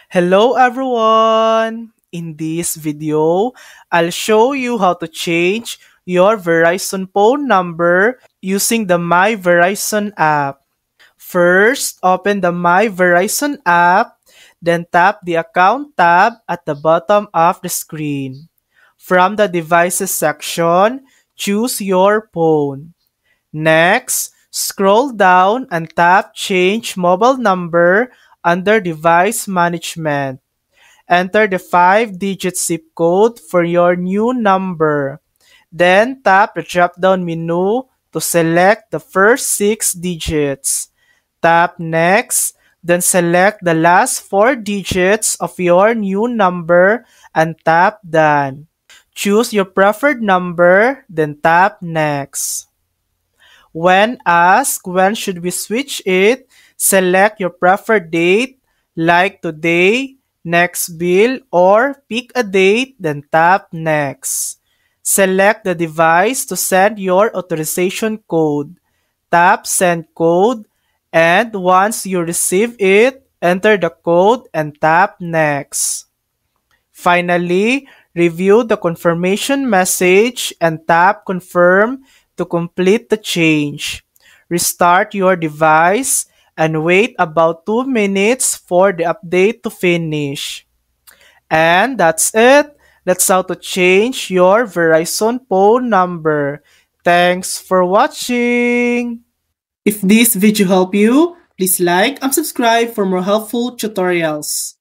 Hello everyone! In this video, I'll show you how to change your Verizon phone number using the My Verizon app. First, open the My Verizon app, then tap the Account tab at the bottom of the screen. From the Devices section, choose your phone. Next, scroll down and tap Change Mobile Number under Device Management. Enter the 5-digit zip code for your new number. Then tap the drop-down menu to select the first 6 digits. Tap Next, then select the last 4 digits of your new number and tap Done. Choose your preferred number, then tap Next. When asked when should we switch it, select your preferred date like today, next bill, or pick a date then tap Next. Select the device to send your authorization code. Tap Send Code, and once you receive it, enter the code and tap Next. Finally, review the confirmation message and tap Confirm to complete the change. Restart your device and wait about 2 minutes for the update to finish. And that's it. That's how to change your Verizon phone number. Thanks for watching. If this video helped you, please like and subscribe for more helpful tutorials.